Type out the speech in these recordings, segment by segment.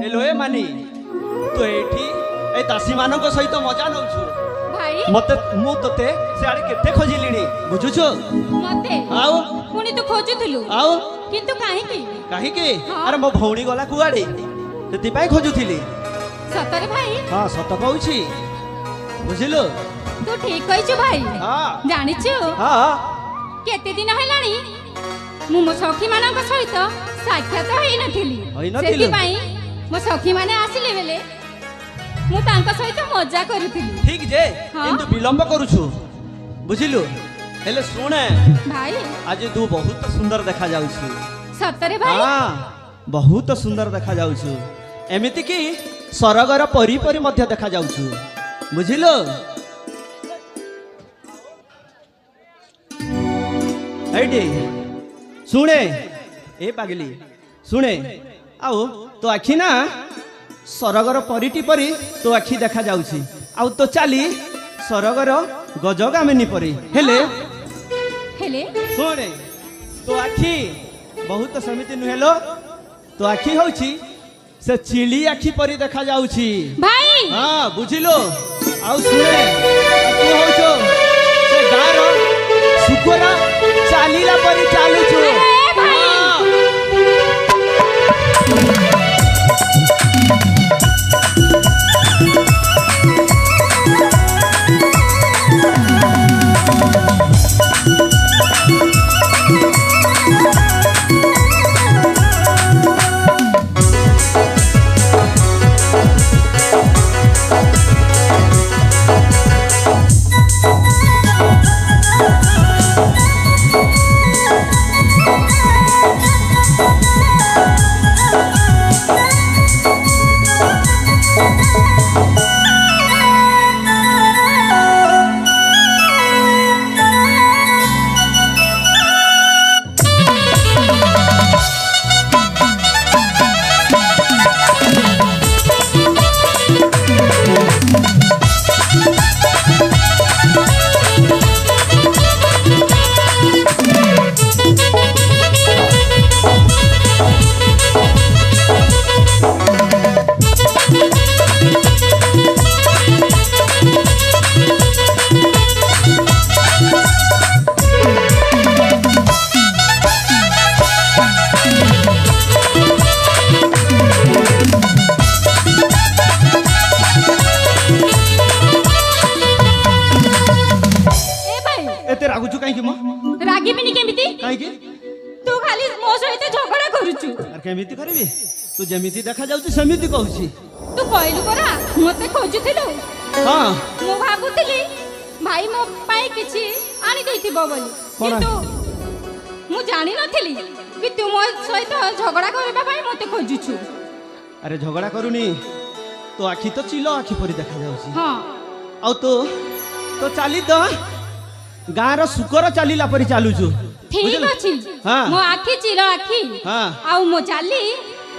Hello ए मानी तू एठी ए दासी मानक सहित मजा नउछु भाई मते मु तते से आड़े केते खोजिलिनी बुझुछु मते आउ पुनी तो खोजुथलु आउ किंतु काहे की काहे के हाँ। अरे मो भौणी गला कुआडे सेति पाई खोजुथिली सतरे भाई हां सत कहूछि बुझिलो तू ठीक कहिछु भाई हां जानिछु हां केते दिन हेलाणी मु मो सखी मानक सहित साक्षात होई नथिली होइनथिलु? सेति भाई मो सखी माने आसिले बेले मु तांका सहित मजा करूथिली ठीक जे हाँ। किंतु विलंब करूछु बुझिलु हेले सुने भाई आज तू बहुत सुंदर देखा जाउछु सतरे भाई हां बहुत सुंदर देखा जाउछु एमिति कि सरगर परी परी मध्य देखा जाउछु बुझिलो हैडी सुने ए पागली सुने आओ तो आखि ना सरगर परिटी परी तो आखि देखा जाउछि आउ तो चाली सरगर गजगामिनी परी हेले हेले सुने तो आखि बहुत समिति नुहेलो तो आखि होउछि से चिली आखि परी देखा जाउछि भाई हाँ बुझिलो आउ सुने तू होउछो से गार सुकोरा चालीला परी चालुछु अरे भाई। हाँ। ए भाई एते रागुछु काहे कि मो रागी बिनी केमिति काहे कि तू खाली मो सहित झगड़ा करूछु आर केमिति करबी तू जेमिति देखा जाउछि सेमिति कहूछि तू कहलु परा मते खोजुथिलु हां मु भाबुथिली भाई मो पाई किछि आनी देथिबो बोली कोना? किंतु मु जानि नथिली कि तू मो सहित झगड़ा करबा भाई मते खोजुछु अरे झगड़ा करूनी तो आखि तो चिलो आखि परी देखा जाउछि हां आउ तो चाली तो गाँव सुकर चालीला परी चालुछु ठीक बुझिलु? अछि हाँ। मो आखि चिर आखि हाँ। आउ मो चाली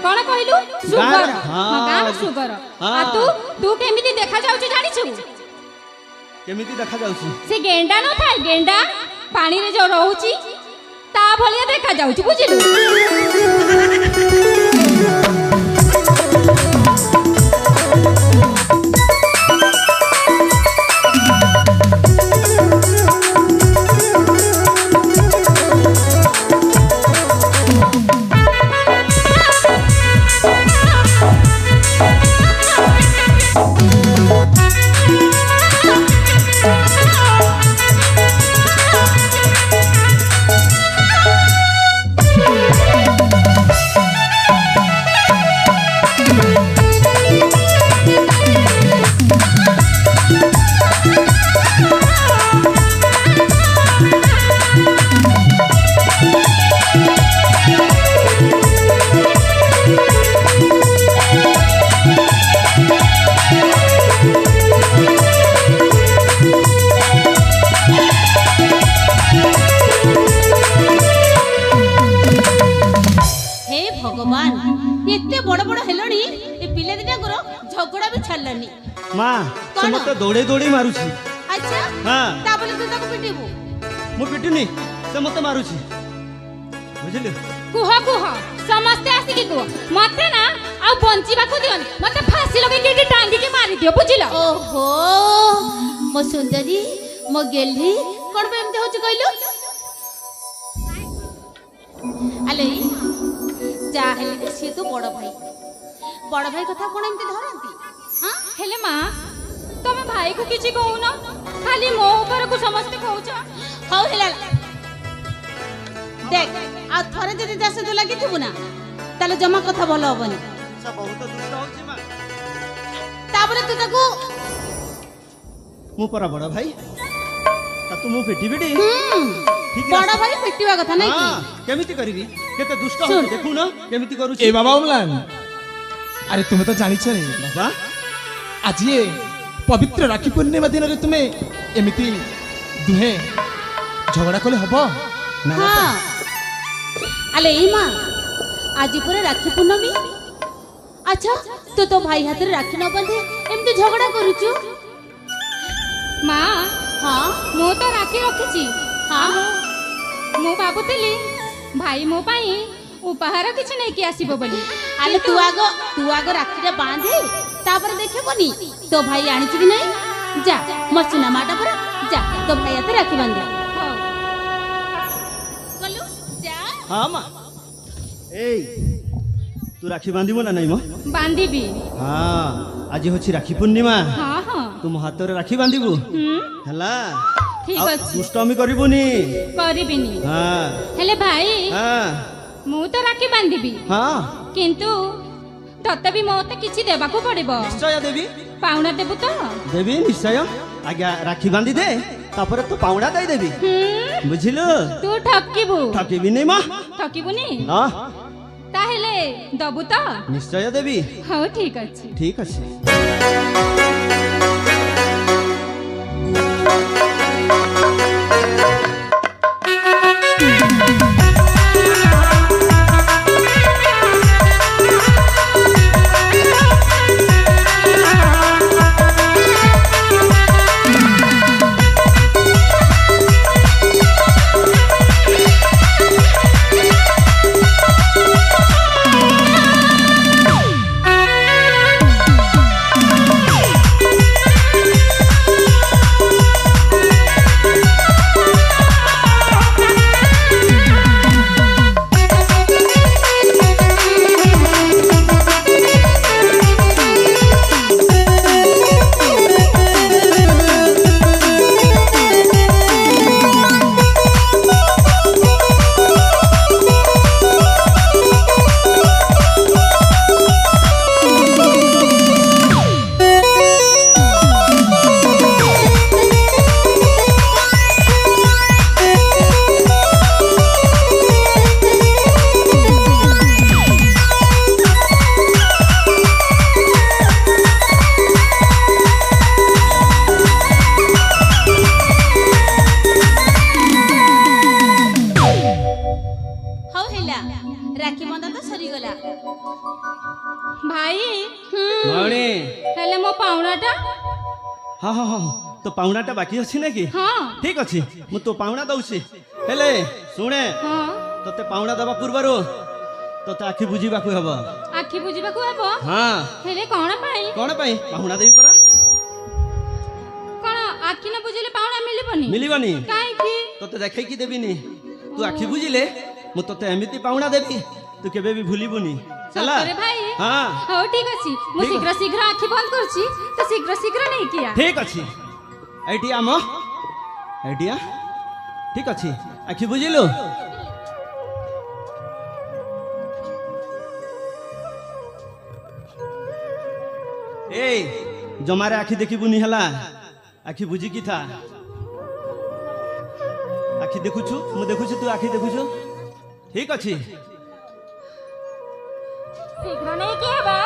कोन कहलु सुगर गाँर- हाँ। हां गाँर सुगर हाँ। आ तू केमिति देखा जाउछु जानिछु केमिति देखा जाउछि से गेंडा न थाए गेंडा पानी रे जो रहउची ता भलिया देखा जाउची बुझिलु हे भगवान एते बड़ बड़ हेलणी ए पिला दिटाकर झगड़ा भी छाड़लानी माँ से कौन? मत दौड़े दौड़े मारुछि अच्छा हाँ ताबले तू ताको पिटिबू मु पिटुनी से मत मारुछि बुझिलु କୁହ କୁହ ସମସ୍ତେ ଆସିକି କୁହ ମତେ ନା ଆଉ ବଞ୍ଚିବାକୁ ଦିଅନି ମତେ ଫାସି ଲଗେଇକି ଏଠି ଟାଙ୍ଗିକି ମାରିଦିଅ ବୁଝିଲ ଓହୋ ମୋ ସୁନ୍ଦରୀ ମୋ ଗେଲ୍ହି କଣ ପାଇଁ ଏମିତି ହଉଛି କହିଲୁ ଆଲେ ଯାହା ହେଲେ ବି ସିଏ ତ ବଡ ଭାଇ କଥା କଣ ଏମିତି ଧରନ୍ତି ହଁ ହେଲେ ମା ତମେ ଭାଇକୁ କିଛି କହୁନ ଖାଲି ମୋ ଉପରକୁ ସମସ୍ତେ କହୁଛ ହଉ ହେଲା देख आ थरे जदि जा सହିତ ଲାଗିଥିବୁ ନା ତାହେଲେ ଜମା କଥା ଭଲ ହବନି ସେ ବହୁତ ଦୁଷ୍ଟ ହଉଛି ମା ତାପରେ ତୁ ତାକୁ ମୁଁ ପରା ବଡ଼ ଭାଇ ତାକୁ ମୁଁ ପିଟି ପିଟି ଠିକ୍ ବଡ ଭାଇ ପିଟିବା କଥା ନାଇଁ କି କେମିତି କରିବି କେତେ ଦୁଷ୍ଟ ହଉଛି ଦେଖୁନ କେମିତି କରୁଛି ए बाबा उमलान अरे तुम्हें तो जानिछ रे ବାବା आज ये पवित्र राखी पूर्णिमा दिन रे तुम्हें एमिति दुहे झगड़ा कले हबो हां अले ई मां आज पूरा राखी पूर्णमी अच्छा तो भाई हाथ रे राखी न बांधे एमती झगड़ा करूछु ମା हां ମୁଁ ତ ରାକ୍ଷୀ ରଖିଛି हां ମୁଁ ଭାବୁଥିଲି ଭାଇ ମୋ ପାଇଁ ଉପହାର କିଛି ନେଇକି ଆସିବ ବୋଲି अले तू आगो राखी रे बांधे तापर देखबनी तो भाई आनिछु कि नहीं जा मसिना माटा पर जा तो भाई हाथ राखी बांधे ହଉ बोलू जा ହଁ ମା ଏଇ ତୁ ରାକ୍ଷୀ ବାନ୍ଧିବୁ ନା ନାଇଁ ମ ବାନ୍ଧିବି ହଁ ଆଜି ହଉଛି ରାକ୍ଷୀ ପୂର୍ଣ୍ଣିମା ହଁ ହଁ ତୁ ମୋ ହାତରେ ରାକ୍ଷୀ ବାନ୍ଧିବୁ ହେଲା ଠିକ ଆଉ ଅଛି ଦୁଷ୍ଟମି କରିବୁନି କରିବିନି ହଁ ହେଲେ ଭାଇ ହଁ ମୁଁ ତ ରାକ୍ଷୀ ବାନ୍ଧିବି ହଁ କିନ୍ତୁ ତତେ ବି ମତେ କିଛି ଦେବାକୁ ପଡିବ ନିଶ୍ଚୟ ଦେବି ପାଉଣା ଦେବୁ ତ ଦେବି ନିଶ୍ଚୟ ଆଜ୍ଞା ରାକ୍ଷୀ ବାନ୍ଧି ଦେ ତାପରେ ତୁ ପାଉଣା ଦେଇଦେବି ବୁଝିଲୁ ତୁ ଠକିବୁ ଠକିବିନି ମା ଠକିବୁନି ହଁ ତାହେଲେ ଦବୁ ତ ନିଶ୍ଚୟ ଦେବି ହଉ ଠିକ ଅଛି ଠିକ ଅଛି राखी बंधा तो सरी गला भाई ଭଉଣୀ ହେଲେ ମୋ ପାଉଣାଟା ହଁ ହଁ ହଁ ତୋ ପାଉଣାଟା ବାକି ଅଛି ନା କି ହଁ ଠିକ ଅଛି ମୁଁ ତୋ ପାଉଣା ଦଉଛି ହେଲେ ଶୁଣେ ହଁ ତୋତେ ପାଉଣା ଦେବା ପୂର୍ବରୁ ତୋତେ ଆଖି ବୁଝିବାକୁ ହେବ ଆଖି ବୁଝିବାକୁ ହେବ ହଁ ହେଲେ କଣ ପାଇଁ କଣ ପାଇଁ ପାଉଣା ଦେବି ପରା କଣ ଆଖି ନ ବୁଝିଲେ ପାଉଣା ମିଳିବନି ମିଳିବନି କାହିଁକି ତୋତେ ଦେଖେଇକି ଦେବିନି ତୁ ଆଖି ବୁଝିଲେ ମୁଁ ତୋତେ ଏମିତି ପାଉଣା ଦେବି ତୁ କେବେ ବି ଭୁଲିବୁନି ହେଲା ସତରେ ଭାଇ ହଁ ହଉ ଠିକ ଅଛି ମୁଁ ଠିକ ଶୀଘ୍ର ଶୀଘ୍ର ଆଖି ବନ୍ଦ କରୁଛି ତ ଶୀଘ୍ର ଶୀଘ୍ର ନେଇକି ଆ ଠିକ ଅଛି ଏଇଠି ଆମ ଏଇଠି ଆ ଠିକ ଅଛି ଆଖି ବୁଝିଲୁ ଏଇ ଜମାରେ ଆଖି ଦେଖିବୁନି ହେଲା ଆଖି ବୁଝିକି ଥା ଆଖି ଦେଖୁଛୁ ମୁଁ ଦେଖୁଛି ତୁ ଆଖି ଦେଖୁଛୁ ଠିକ ଅଛି ଶୀଘ୍ର ନେଇକି ହେବା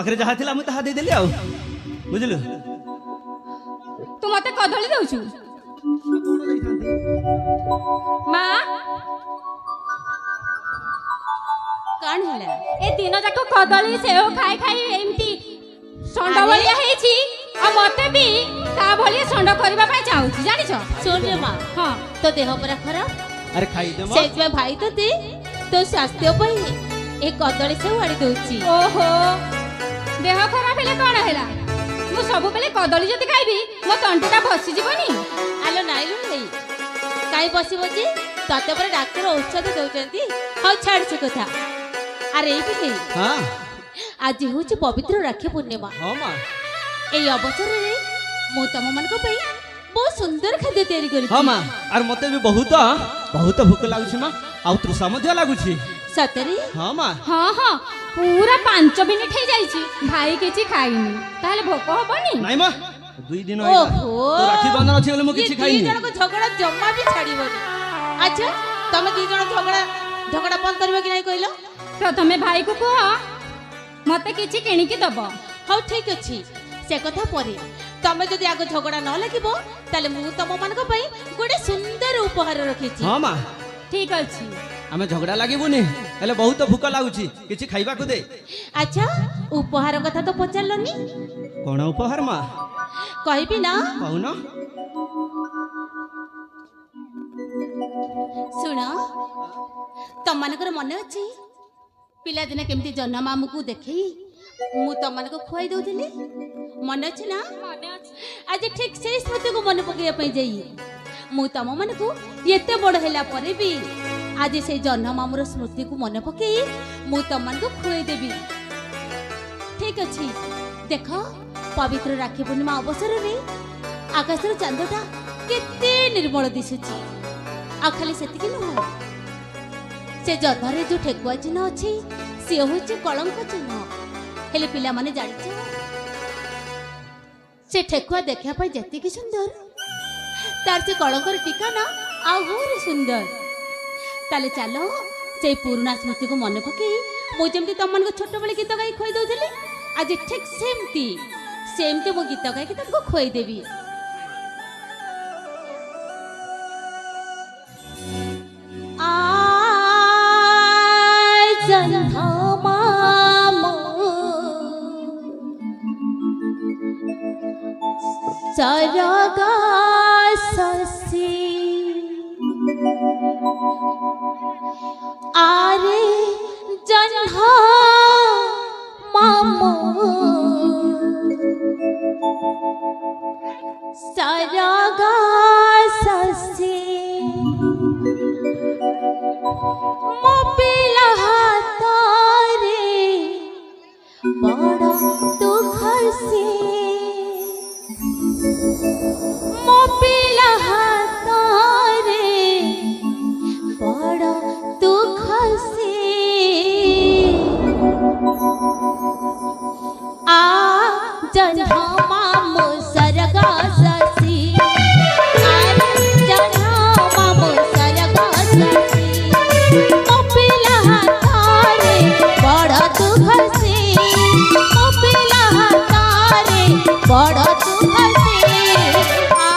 ପାଖରେ ଯାହା ଥିଲା ମୁଁ ତାହା ଦେଇଦେଲି ଆଉ ବୁଝିଲୁ। ତୁ ମତେ କଦଳୀ ଦଉଛୁ ମା? କଣ ହେଲା? ଏ ଦିନ ଯାକ କଦଳୀ ସେଓ ଖାଇ ଖାଇ ଏମିତି ଷଣ୍ଢ ଆରେ? ଭଳିଆ ହେଇଛି ଆଉ ମତେ ବି ତା ଭଳିଆ ଷଣ୍ଢ କରିବା ପାଇଁ ଚାହୁଁଛି ଜାଣିଛ? ଶୁଣରେ ମା, ହଁ ତୋ ଦେହ ପରା ଖରାପ, ଆରେ ଖାଇଦେ ମ। ସେଇଥିପାଇଁ ଭାଇ ତୋତେ ତୋ ସ୍ୱାସ୍ଥ୍ୟ ପାଇଁ ଏ କଦଳୀ ସେଉ ଆଣି ଦଉଛି। ଓହୋ, ଦେହ ଖରାପ ହେଲେ କଣ ହେଲା? ମୁଁ ସବୁବେଳେ କଦଳୀ ଯଦି ଖାଇବି ମୋ ତଣ୍ଟିଟା ବସିଯିବନି? ଆଲୋ ନାଇଲୁ ଭାଇ, କାହିଁ ବସିବ ଯେ? ତତେ ପରେ ଡାକ୍ତର ଔଷଧ ଦଉଛନ୍ତି। ହଉ ଛାଡ ସେ କଥା। ଆରେ ଏଇଠି କେହି ହଁ ଆଜି ହଉଛି ପବିତ୍ର ରାକ୍ଷୀ ପୂର୍ଣ୍ଣିମା। ହଁ ମା। ଏଇ ଅବସରରେ ମୁଁ ତମମାନଙ୍କ ପାଇଁ ବହୁତ ସୁନ୍ଦର ଖାଦ୍ୟ ତିଆରି ହଁ କରିଛି। ମା, ଆର ମତେ ବି ବହୁତ ଭୋକ ଲାଗୁଛି ମା, ଆଉ ତୃଷା ମଧ୍ୟ ଲାଗୁଛି। ସତରେ? ହଁ ମା। ହଁ ହଁ, ପୁରା 5 ମିନିଟ୍ ହେଇଯାଇଛି ଭାଇ କିଛି ଖାଇନି, ତାହେଲେ ଭୋକ ହବନି? ନାଇଁ ମା, 2 ଦିନ ହେଲା। ଓହୋ, ତୋ ରାକ୍ଷୀ ବନ୍ଧନ ଅଛି ବୋଲି ମୁଁ ଇଏ କିଛି ଦି ଖାଇନି। ଜଣଙ୍କ ଝଗଡା ଜମା ବି ଛାଡିବନି। ଆଚ୍ଛା, ତମେ ଦି ଜଣ ଝଗଡା ବନ୍ଦ କରିବ କି ନାହିଁ କହିଲ? ପ୍ରଥମେ ଭାଇକୁ କୁହ ମତେ କିଛି କିଣିକି ଦବ। ହଉ ଠିକ ଅଛି, ସେ କଥା ପରେ। ତମେ ଯଦି ଆଗ ଝଗଡା ନ ଲାଗିବ ତାହେଲେ ମୁଁ ତମମାନଙ୍କ ପାଇଁ ଗୋଟେ ସୁନ୍ଦର ଉପହାର ରଖିଛି। ହଁ ମା, ଠିକ ଅଛି। ଆମେ ଝଗଡା ଲାଗିବୁନି, ହେଲେ ବହୁତ ଭୋକ ଲାଗୁଛି, କିଛି ଖାଇବାକୁ ଦେ। ଆଚ୍ଛା, ଉପହାର କଥା ତ ପଚାରିଲନି? କଣ ଉପହାର ମା? କହିବି ନା? କହୁନ। ଶୁଣ, ତମମାନଙ୍କର ମନେ ଅଛି ପିଲାଦିନେ କେମିତି ଜହ୍ନ ମାମୁକୁ ଦେଖେଇ ମୁଁ ତମମାନଙ୍କୁ ଖୁଆଇ ଦଉଥିଲି? ମନେ ଅଛି ନା? ମନେ ଅଛି। ଆଜି ଠିକ ସେଇ ସ୍ମୃତିକୁ ମନେ ପକେଇବା ପାଇଁ ଯାଇ ମୁଁ ତମମାନଙ୍କୁ ଏତେ ବଡ ହେଲା ପରେ ବି ଆଜି ସେଇ ଜହ୍ନ ମାମୁର ସ୍ମୃତିକୁ ମନେ ପକେଇ ମୁଁ ତମମାନଙ୍କୁ ଖୁଆଇ ଦେବି। ଠିକ ଅଛି, ଦେଖ ପବିତ୍ର ରାକ୍ଷୀ ପୂର୍ଣ୍ଣିମା ଅବସରରେ ଆକାଶର ଚାନ୍ଦଟା କେତେ ନିର୍ମଳ ଦିଶୁଛି। ଆଉ ଖାଲି ସେତିକି ନୁହଁ, ସେ ଜହ୍ନରେ ଯୋଉ ଠେକୁଆ ଚିହ୍ନ ଅଛି ସିଏ ହଉଛି କଳଙ୍କ ଚିହ୍ନ। ହେଲେ ପିଲାମାନେ ଜାଣିଛ, ସେ ଠେକୁଆ ଦେଖିବା ପାଇଁ ଯେତିକି ସୁନ୍ଦର, ତାର ସେ କଳଙ୍କର ଟିକାନା ଆହୁରି ସୁନ୍ଦର। ତାହେଲେ ଚାଲ ସେଇ ପୁରୁଣା ସ୍ମୃତିକୁ ମନେ ପକେଇ ମୁଁ ଯେମିତି ତମମାନଙ୍କୁ ଛୋଟବେଳେ ଗୀତ ଗାଇ ଖୁଆଇ ଦଉଥିଲି, ଆଜି ଠିକ ସେମିତି ମୁଁ ଗୀତ ଗାଇକି ତାଙ୍କୁ ଖୁଆଇଦେବି। सरगा ससी आरे जन्हा मामो सरगा ससी मोपिला हातारे बड़ा दुख से मोपिला हातारे बड़ा दुख से आ जन्हा मामो सरगा ससी जन्हा मामो सरगा ससी मोपिला हातारे बड़ा दुख से मोपिला हातारे बड़ा दुख से आ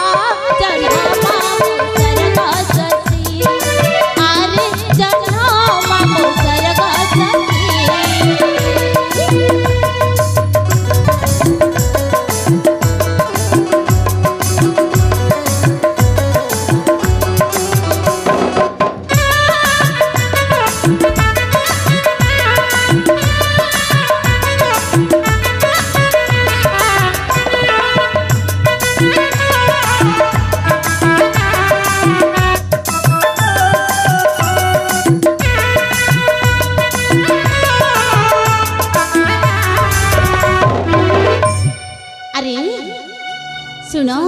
जन्हा मामो सरगा ससी आरे जन्हा मामो सरगा ससी। अरे सुनो,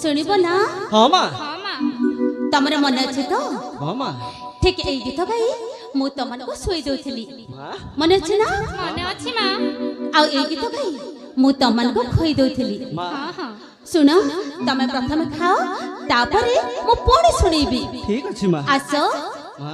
शुणिब ना? हाँ मा। ହଁ ମା। तमर मन अच्छे तो हाँ मା। ठीक एई गीत गाई मु तमनको सोई दउथिली, ମା मन अच्छे ना? ମନେ ଅଛି ମା। आउ एई गीत गाई मु तमनको खोई दउथिली। ମା ହଁ ହଁ। सुनो, तमे प्रथम खाओ, तापरे मु पुणी सुणीबी। ଠିକ ଅଛି ମା। आसो। ମା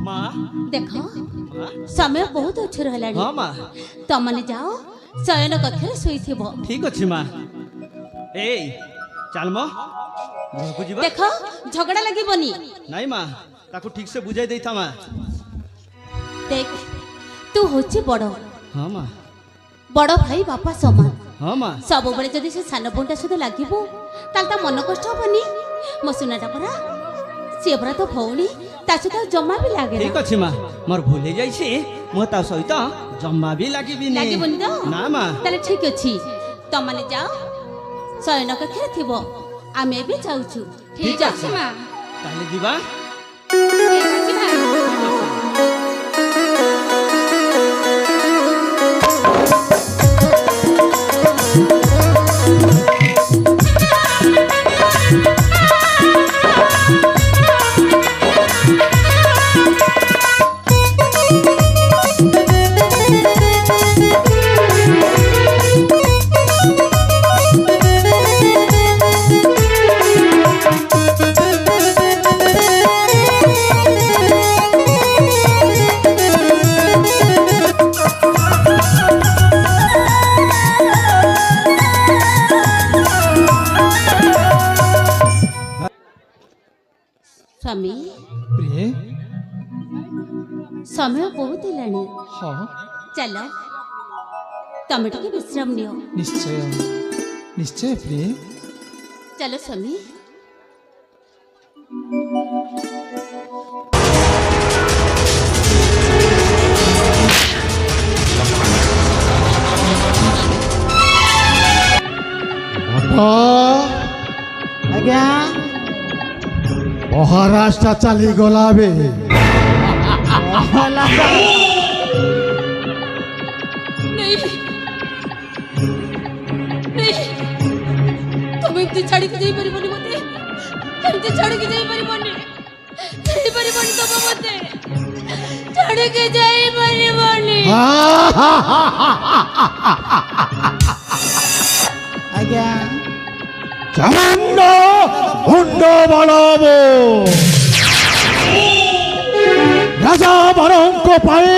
ମା ଦେଖ ମା ସମୟ ବହୁତ ଉଚ୍ଚ ହେଲାଣି ହଁ ମା ତମମାନେ ଯାଅ ଶୟନ କକ୍ଷରେ ଶୋଇଥିବ ଠିକ ଅଛି ମା ଏଇ ଚାଲ ମ ଗୃହକୁ ଯିବା ଦେଖ ଝଗଡ଼ା ଲାଗିବନି ନାଇଁ ମା ତାକୁ ଠିକ ସେ ବୁଝାଇ ଦେଇଥା ମା ଦେଖ ତୁ ହଉଛି ବଡ଼ ହଁ ମା ବଡ଼ ଭାଇ ବାପା ସମାନ ହଁ ମା ସବୁବେଳେ ଯଦି ସେ ସାନ ଭଉଣୀଟା ସହିତ ଲାଗିବ ତାହେଲେ ତା ମନ କଷ୍ଟ ହବନି ମୋ ସୁନାଟା ପରା ସିଏ ପରା ତ ଭଉଣୀ ତା ସହିତ ଆଉ ଜମା ବି ଲାଗେ ଠିକ ଅଛି ମା ମୋର ଭୁଲ ହେଇଯାଇଛି ମୁଁ ତା ସହିତ ଜମା ବି ଲାଗିବିନି ଲାଗିବନି ତ ନା ମା ତାହେଲେ ଠିକ ଅଛି ତମମାନେ ଯାଅ ଶୟନ କକ୍ଷରେ ଥିବ ଆମେ ଏବେ ଯାଉଛୁ ଠିକ ଅଛି ମା ତାହେଲେ ଯିବା ଠିକ ଅଛି ମା ସ୍ୱାମୀ ପ୍ରିୟ ସମୟ ବହୁତ ହେଲାଣି ହଁ ଚାଲ ତମେ ଟିକେ ବିଶ୍ରାମ ନିଅ ନିଶ୍ଚୟ ନିଶ୍ଚୟ ପ୍ରିୟ ଚାଲ ସ୍ୱାମୀ ଆଜ୍ଞା ମହାରାଷ୍ଟ୍ର ଚାଲିଗଲା ବେ ତମେ ଏମିତି ଛାଡ଼ିକି ଯାଇପାରିବନି ମତେ ଏମିତି ଛାଡ଼ିକି ଯାଇପାରିବନି ଯାଇପାରିବନି ତମ ମତେ ଛାଡ଼ିକି ଯାଇପାରିବନି ଆଜ୍ଞା ଚାମୁଣ୍ଡ ମୁଣ୍ଡ ବଳବ ରାଜା ବରଙ୍କ ପାଇଁ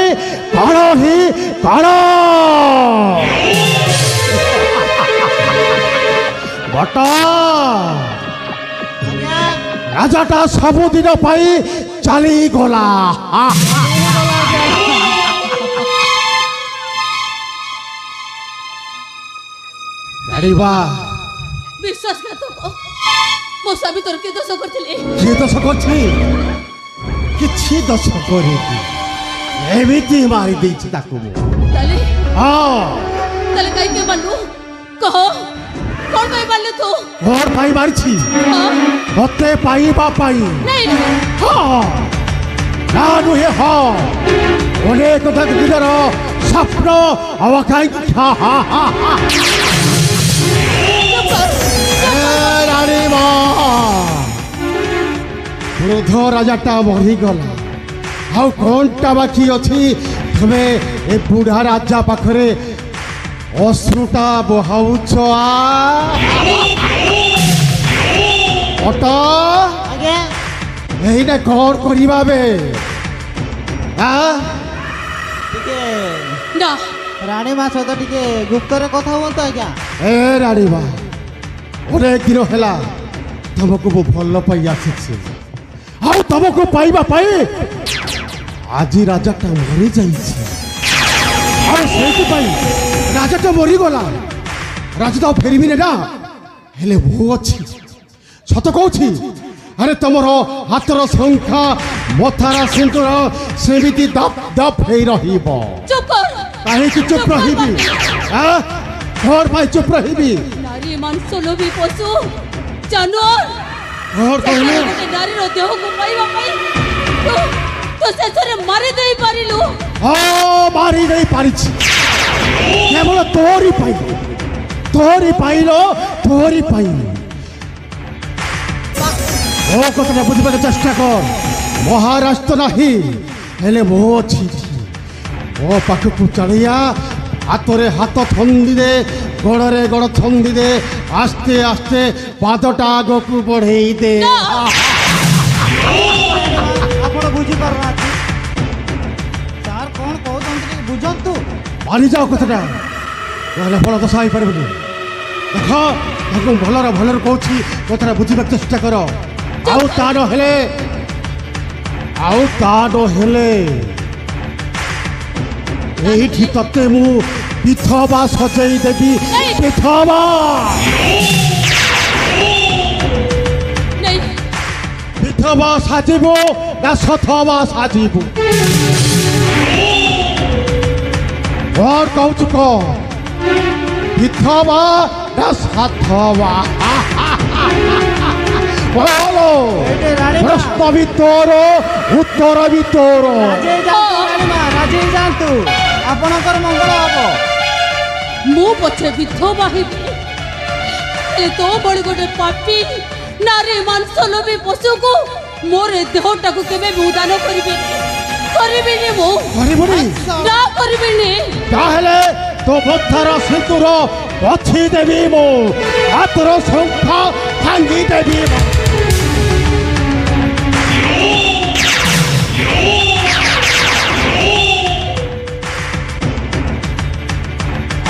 କଣ ହିଁ କଣ ବଟ ରାଜାଟା ସବୁଦିନ ପାଇଁ ଚାଲିଗଲା ଜାଣିବା ବିଶ୍ୱାସଘାତକ ମୋ ସ୍ୱାମୀ ତୋର କିଏ ଦୋଷ କରିଥିଲେ କିଏ ଦୋଷ କରିଛି କିଛି ଦୋଷ କରିନି ଏମିତି ମାରି ଦେଇଛି ତାକୁ ମୁଁ ତାହେଲେ ହଁ ତାହେଲେ କାହିଁକି ମାରିଲୁ କହ କଣ ପାଇଁ ମାରିଲୁ ତୁ ମୋର ପାଇଁ ମାରିଛି ହଁ ମତେ ପାଇବା ପାଇଁ ନାଇଁ ହଁ ନା ନୁହେଁ ହଁ ଅନେକ ଦିନର ସ୍ୱପ୍ନ ଅବକାଂକ୍ଷା ରାଣୀମା ବୃଦ୍ଧ ରାଜାଟା ମରିଗଲା ଆଉ କଣଟା ବାକି ଅଛି ତମେ ଏ ବୁଢା ରାଜା ପାଖରେ ଅଶ୍ରୁଟା ବହାଉଛ ଅଟ ଆଜ୍ଞା ଏଇଟା କଣ କରିବା ବେ ଟିକେ ନା ରାଣୀ ମା ସହିତ ଟିକେ ଗୁପ୍ତରେ କଥା ହୁଅନ୍ତୁ ଆଜ୍ଞା ଏ ରାଣୀମା ଅନେକ ଦିନ ହେଲା ତମକୁ ମୁଁ ଭଲ ପାଇ ଆସିଛି ଆଉ ତମକୁ ପାଇବା ପାଇଁ ଆଜି ରାଜାଟା ମରିଯାଇଛି ଆଉ ସେଇଥିପାଇଁ ରାଜାଟା ମରିଗଲା ରାଜା ତ ଆଉ ଫେରିବିନି ନା ହେଲେ ମୁଁ ଅଛି ସତ କହୁଛି ଆରେ ତମର ହାତର ସଂଖ୍ୟା ମଥାର ସିନ୍ଦୁର ସେମିତି ଦପ ଦପ ହେଇ ରହିବ ଚୁପ କର କାହିଁକି ଚୁପ ରହିବି ଘର ପାଇଁ ଚୁପ ରହିବି ନାରୀ ମାଂସ ଲୋଭୀ ପଶୁ ଜାନୁଆର ଘର କହିଲେ ଗୋଟେ ନାରୀର ଦେହକୁ ପାଇବା ପାଇଁ ତୁ ଶେଷରେ ମାରି ଦେଇ ପାରିଲୁ ହଁ ମାରି ଦେଇ ପାରିଛି କେବଳ ତୋରି ପାଇଁ ମୋ କଥାଟା ବୁଝିବାକୁ ଚେଷ୍ଟା କର ମହାରାଷ୍ଟ୍ର ନାହିଁ ହେଲେ ମୋ ଅଛି ମୋ ପାଖକୁ ଚଳିଆ ହାତରେ ହାତ ଥନ୍ଦି ଦେ ଗୋଡ଼ରେ ଗୋଡ଼ ଥନ୍ଦି ଦେ ଆସ୍ତେ ଆସ୍ତେ ପାଦଟା ଆଗକୁ ବଢ଼େଇ ଦେ ଆପଣ କଣ ବୁଝିପାରୁନାହାନ୍ତି ସାର୍ କଣ କହୁଛନ୍ତି ଟିକେ ବୁଝନ୍ତୁ। ମାନିଯାଅ କଥାଟା, ନହେଲେ ଫଳ ଦଶା ହେଇପାରିବନି। ଦେଖ ତାକୁ ଭଲରେ କହୁଛି, କଥାଟା ବୁଝିବାକୁ ଚେଷ୍ଟା କର। ଆଉ ତା ନହେଲେ এইଠି ତତେ ମୁଁ ବିଧବା ସଜେଇ ଦେବି। ବିଧବା नहीं ବିଧବା ସାଜିବୁ ନା ସଥବା ସାଜିବୁ? କଣ କହୁଛୁ କହ? ବିଧବା ନା ସାଧବା? বলো ଏଇଠି ରାଣୀମା প্রশ্ন ବି ତୋର, ଉତ୍ତର ବି ତୋର। ରାଜି ହେଇଯାଆନ୍ତୁ ରାଣୀମା, ରାଜି ହେଇଯାଆନ୍ତୁ, ଆପଣଙ୍କର ମଙ୍ଗଳ ହବ। ମୁଁ ପଛେ ବିଧବା ହେବି, ହେଲେ ତୋ ଭଳି ଗୋଟେ ପାପି ନାରୀ ମାଂସ ଲୋଭୀ ପଶୁକୁ ମୋର ଏ ଦେହଟାକୁ କେବେ ମୁଁ ଦାନ କରିବିନି। ମୁଁ କରିବୁନି? ନା କରିବିନି। ତାହେଲେ ତୋ ମଥାର ସିନ୍ଦୁର ପଛି ଦେବି ମୁଁ, ହାତର ଶଙ୍ଖ ଭାଙ୍ଗି ଦେବି ମୁଁ।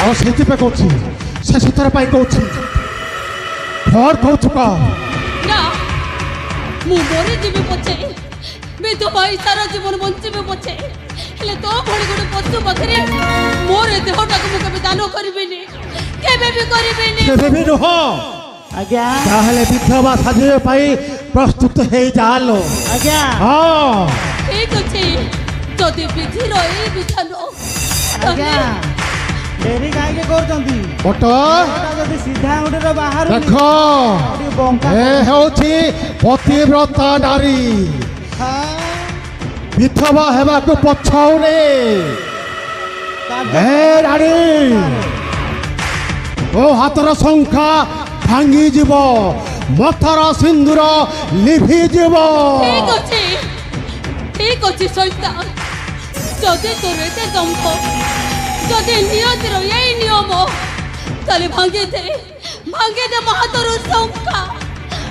ଆଉ ସେଇଥିପାଇଁ କହୁଛି, ଶେଷଥର ପାଇଁ କହୁଛି, କଣ କହୁଛୁ କହ? ନା ମୁଁ ମରିଯିବି ପଛେ, ବିଧବା ହେଇ ସାରା ଜୀବନ ବଞ୍ଚିବି ପଛେ, ହେଲେ ତୋ ଭଳି ଗୋଟେ ପଶୁ ପାଖରେ ମୋର ଏ ଦେହଟାକୁ ମୁଁ କେବେ ଦାନ କରିବିନି, କେବେ ବି କରିବିନି। କେବେ ବି ନୁହଁ। ଆଜ୍ଞା ତାହେଲେ ବିଧବା ସାଜିବା ପାଇଁ ପ୍ରସ୍ତୁତ ହେଇଯାଲୋ। ଆଜ୍ଞା ହଁ ଠିକ ଅଛି, ଯଦି ବିଧିର ଏଇ ବିଧାନ ଆଜ୍ଞା ଡେରି କାହିଁକି କରୁଛନ୍ତି? ବଟ ଏଟା ଯଦି ସିଧା ଆଙ୍ଗୁଠିର ବାହାରୁ ଦେଖ, ଏ ହେଉଛି ପତିବ୍ରତା ନାରୀ, ବିଧବା ହେବାକୁ ପଛଉନି। ଏ ରାଣୀ, ଓ ହାତର ଶଙ୍ଖା ଭାଙ୍ଗିଯିବ, ମଥାର ସିନ୍ଦୁର ଲିଭିଯିବ। ଠିକ ଅଛି ସୈତାନ, ଯଦି ତୋର ଏତେ ଦମ୍ଭ, ଯଦି ନିୟତିର ଏଇ ନିୟମ, ତାହେଲେ ଭାଙ୍ଗିଦେ ମୋ ହାତର ଶଙ୍ଖା,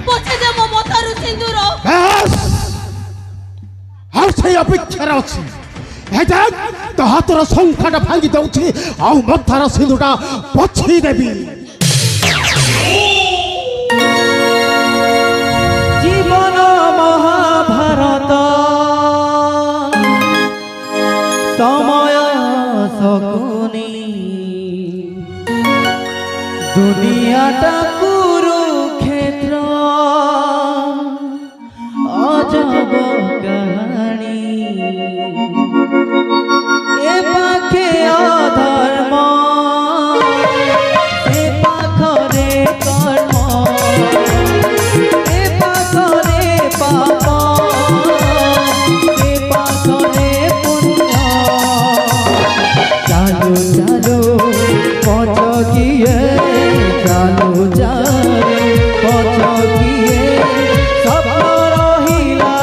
ପଛେଦେ ମୋ ମଥାରୁ ସିନ୍ଦୁର। ଆଉ ସେଇ ଅପେକ୍ଷାରେ ଅଛି। ତୋ ହାତର ଶଙ୍ଖାଟା ଭାଙ୍ଗି ଦଉଛି, ଆଉ ମଥାର ସିନ୍ଦୁରଟା ପଛେଇ ଦେବି। জীবন মহাভারত সময় শকুনি দুনিয়াটা কুরুক্ষেত্র অজব কাহিনী এ পাখে অধর্ম এ পাখরে কর্ম এ পাখরে পাপ এ পাখরে পুণ্য চালু চালু পচকিয়ে চালু চালু পচকিয়ে স্বপ্ন রহিলা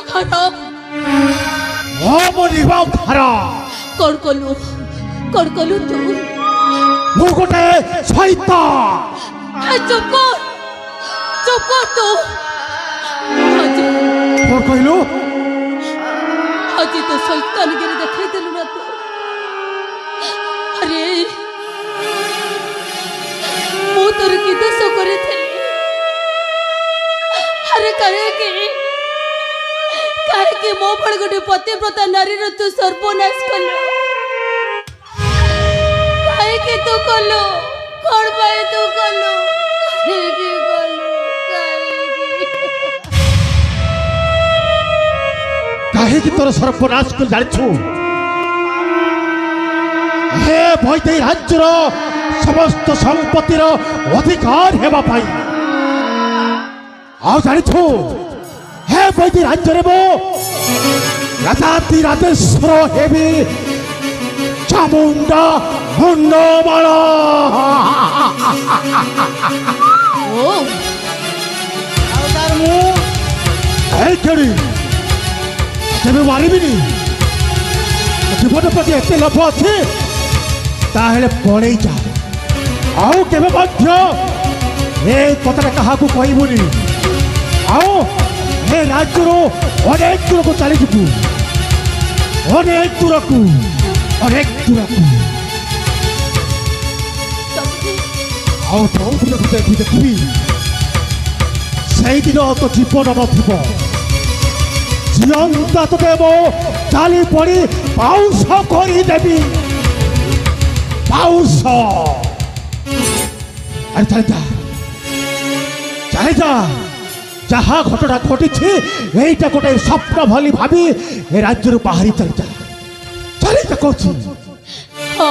ଖରାପ ମରିବା ଧାରା କଣ କଲୁ ତୁ ମୁଁ ଗୋଟେ ଶୈତାନ ଚୁପ କର ତୁ ଆଜି କଣ କହିଲୁ ଆଜି ତ ଶୈତାନଗିରି ଦେଖେଇଦେଲୁ ନା ତୁ ଆରେ ମୁଁ ତୋର କି ଦୋଷ କରିଥିଲି ଆରେ କାହିଁକି ମୋ ଭଳି ଗୋଟେ ପତିବ୍ରତା ନାରୀର ତୁ ସର୍ବନାଶ କଲୁ କାହିଁକି ତୁ କଲୁ କଣ ପାଇଁ ତୁ କଲୁ କାହିଁକି କଲୁ କାହିଁକି ତୋର ସର୍ବନାଶ କରି ଜାଣିଛୁ ହେ ବୈଦେହୀ ରାଜ୍ୟର ସମସ୍ତ ସମ୍ପତ୍ତିର ଅଧିକାର ହେବା ପାଇଁ ଆଉ ଜାଣିଛୁ ହେ ବୈଦେହୀ ରାଜ୍ୟରେ ମୁଁ ରାଜାତି ରାଜେଶ୍ୱର ହେବି ଚାମୁଣ୍ଡା ମୁଣ୍ଡମାଳ ଓ ଆଉ ତାର ମୁଁ এই খেড়ি তেবে মারিবিনি জীবন প্রতি এতে লোভ আছে তাহলে পড়েই যা আউ কেবে মধ্য এই কথাটা কাহাকু কইবুনি আউ এ রাজ্যর অনেক দূরকু চালি যাবু অনেক দূরকু আউ তৌ দিনকু দেখবি সেই দিন তো জীবন নথিব জিয়ন্তা তোকে মো চালি পড়ি পাউস করি দেবি পাউস আরে চালে যা যাহা ঘটনা ঘটিছে এইটা গোটে স্বপ্ন ভলি ভাবি এ রাজ্যর বাহারি চালে যা কହୁছি ହଁ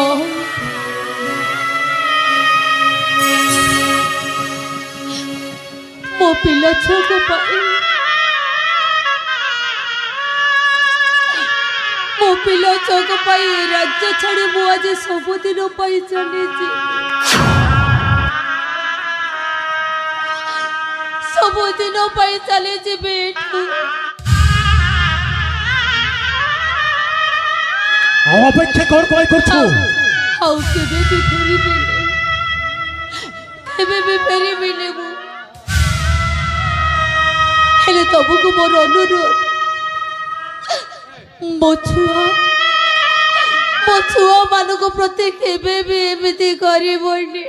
ମୋ ପିଲା ଛୁଆଙ୍କ ପାଇଁ ମୋ ପିଲା ଛୁଆଙ୍କ ପାଇଁ ଏ ରାଜ୍ୟ ଛାଡ଼ି ମୁଁ ଆଜି ସବୁଦିନ ପାଇଁ ଚାଲିଛି ସବୁଦିନ ପାଇଁ ଚାଲିଯିବି ଏଠୁ অপেক্ষা কর কই করছো ଆଉ କେବେ ବି ଫେରିବିନି ମୁଁ ହେଲେ ତମକୁ ମୋର ଅନୁରୋଧ ମୋ ଛୁଆମାନଙ୍କ ପ୍ରତି କେବେ ବି ଏମିତି କରିବନି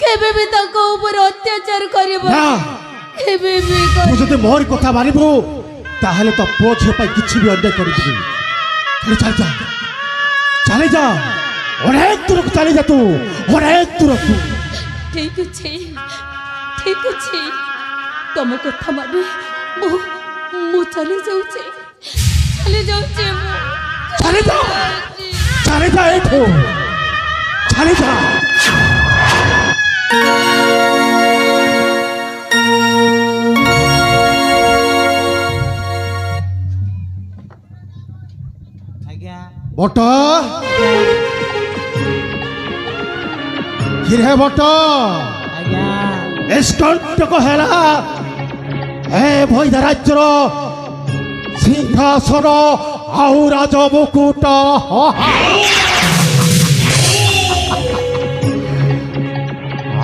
କେବେ ବି ତାଙ୍କ ଉପରେ ଅତ୍ୟାଚାର କରିବନି ନା କେବେ ବି ତୁ ଯଦି ମୋରି କଥା ମାନିବୁ ତାହେଲେ ତ ପୁଅ ଝିଅ ପାଇଁ କିଛି ବି ଅନ୍ୟାୟ କରିବୁ ଚାଲେ ଯା অনেক দূরକୁ চালি যা তু অনেক দূরକୁ ঠিক ଅଛି ତମ କଥା ମାନେ ମୁଁ ଚାଲି ଯାଉଛି ଚାଲେ ଯା ଏଠୁ ଚାଲେ ଯା ଆଜ୍ଞା বট কিরে বট ଆଜ୍ଞା এসকণ্টক হেলা এ বৈদ্য রাজ্যর সিংহাসন আউ রাজ মুকুট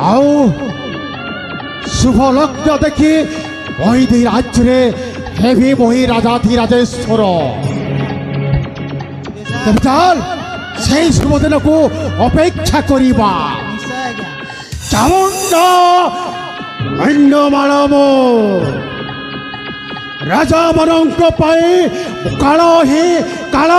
আউ শুভ লগ্ন দেখি বৈদ্য রাজ্যে হেবি মহি রাজাধিরাজেশ্বর চল সেই শুভ দিনকু অপেক্ষা করিবা ନିଶ୍ଚୟ ଆଜ୍ଞା চামুন্ডা অন্যমানব রাজা ମାନଙ୍କ ପାଇଁ କାଳ ହିଁ କାଳ